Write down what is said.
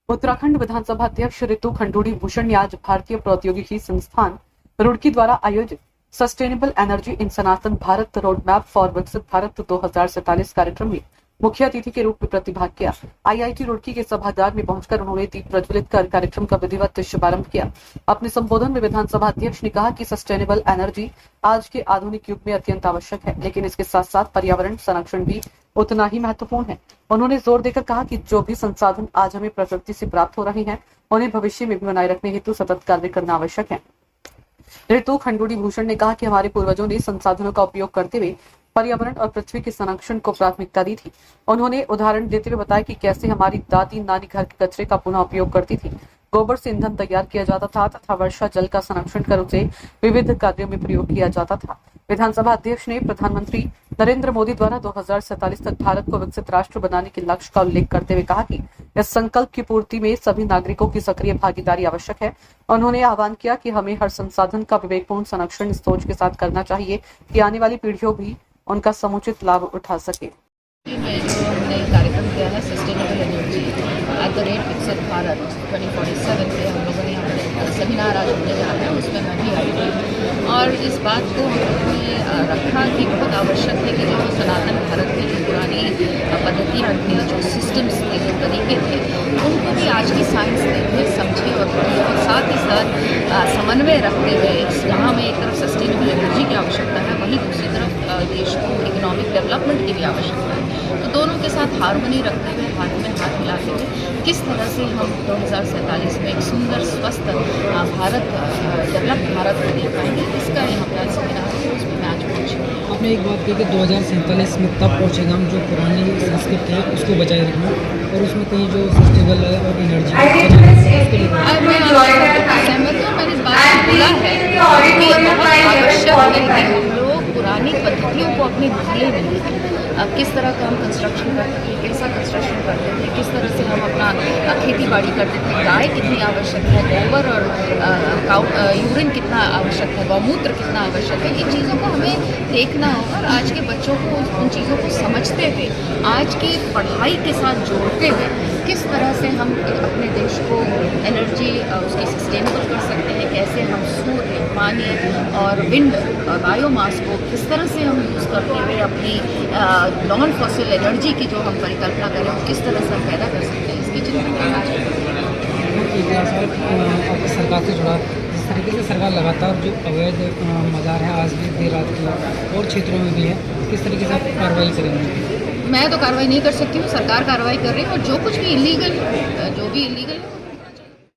उत्तराखंड विधानसभा अध्यक्ष ऋतु खंडूड़ी भूषण ने आज भारतीय प्रौद्योगिकी संस्थान रुड़की द्वारा आयोजित sustainable energy in Sanatan Bharat road map for विकसित भारत 2047 कार्यक्रम में मुख्य अतिथि के रूप में प्रतिभाग किया। आईआईटी रुड़की के सभागार में पहुंचकर उन्होंने दीप प्रज्वलित कर कार्यक्रम का विधिवत शुभारंभ किया। अपने संबोधन में विधानसभा अध्यक्ष ने कहा कि सस्टेनेबल एनर्जी आज के आधुनिक युग में अत्यंत आवश्यक है, लेकिन इसके साथ साथ पर्यावरण संरक्षण भी उतना ही महत्वपूर्ण है। उन्होंने जोर देकर कहा कि जो भी संसाधन आज हमें प्रकृति से प्राप्त हो रहे हैं, उन्हें भविष्य में भी बनाए रखने हेतु सतत कार्य करना आवश्यक है। ऋतु खंडूड़ी भूषण ने कहा कि हमारे पूर्वजों ने संसाधनों का उपयोग करते हुए पर्यावरण और पृथ्वी के संरक्षण को प्राथमिकता दी थी। उन्होंने उदाहरण देते हुए बताया कि कैसे हमारी दादी नानी घर के कचरे का पुनः उपयोग करती थी, गोबर से ईंधन तैयार किया जाता था तथा वर्षा जल का संरक्षण कर उसे विविध कार्यों में प्रयोग किया जाता था। विधानसभा अध्यक्ष ने प्रधानमंत्री नरेंद्र मोदी द्वारा 2047 तक भारत को विकसित राष्ट्र बनाने के लक्ष्य का उल्लेख करते हुए कहा कि इस संकल्प की पूर्ति में सभी नागरिकों की सक्रिय भागीदारी आवश्यक है। उन्होंने आह्वान किया कि हमें हर संसाधन का विवेकपूर्ण संरक्षण इस सोच के साथ करना चाहिए कि आने वाली पीढ़ियों भी उनका समुचित लाभ उठा सके। हमने कार्यक्रम किया है सस्टेनेबल एनर्जी विकसित भारत 2047 पे हम लोगों ने यहाँ पर सेमिनार आज होने जा रहे हैं, उसमें मैं भी आई थी और इस बात को हम लोगों ने रखा कि बहुत आवश्यक है कि जो सनातन भारत की जो पुरानी पद्धतियाँ थी, जो सिस्टम्स थे, जो तरीके थे, उनको भी आज की साइंस देखे, समझे और साथ ही साथ समन्वय रखते हुए यहाँ में एक तरफ सस्टेनेबल एनर्जी की आवश्यकता है, वहीं दूसरी तरफ देश को इकोनॉमिक डेवलपमेंट की भी आवश्यकता है। तो दोनों के साथ हार्मनी रखते हुए, हाथ में हाथ मिलाते हुए किस तरह से हम 2047 में एक सुंदर स्वस्थ भारत, डेवलप्ड भारत को दे पाएंगे, इसका यहाँ पे आज सेमिनार है, उसमें मैं आज पहुँची। आपने एक बात कही कि 2047 में तब पहुँचेगा हम जो पुरानी संस्कृति है उसको बचाए रखना, और उसमें कहीं जो सस्टेनेबल और एनर्जी सहमत हूँ। मैंने इस बात को बोला है कि बहुत आवश्यक है कि हम लोग पुरानी पद्धतियों को अपनी भूले नहीं। किस तरह का हम कंस्ट्रक्शन करते थे, कैसा कंस्ट्रक्शन करते थे, किस तरह से हम अपना खेती बाड़ी करते थे, गाय कितनी आवश्यक है, गोबर और यूरिन कितना आवश्यक है, गौमूत्र कितना आवश्यक है, इन चीज़ों को हमें देखना होगा और आज के बच्चों को उन चीज़ों को समझते हुए, आज की पढ़ाई के साथ जोड़ते हुए किस तरह से हम अपने देश को एनर्जी उसकी सस्टेनेबल कर सकते हैं, कैसे हम सूर्य, पानी और विंड और बायोमास को किस तरह से हम यूज़ करते हुए अपनी नॉन फॉसिल एनर्जी की जो हम परिकल्पना करें वो किस तरह से हम पैदा कर सकते हैं, इसकी चिंता करना चाहिए। सरकार से जुड़ा, जिस तरीके से सरकार लगातार जो अवैध मज़ार है आज भी देर रात की और क्षेत्रों में भी है, किस तरीके से आप कार्रवाई करेंगे? मैं तो कार्रवाई नहीं कर सकती हूँ, सरकार कार्रवाई कर रही है और जो कुछ भी इलीगल, जो भी इलीगल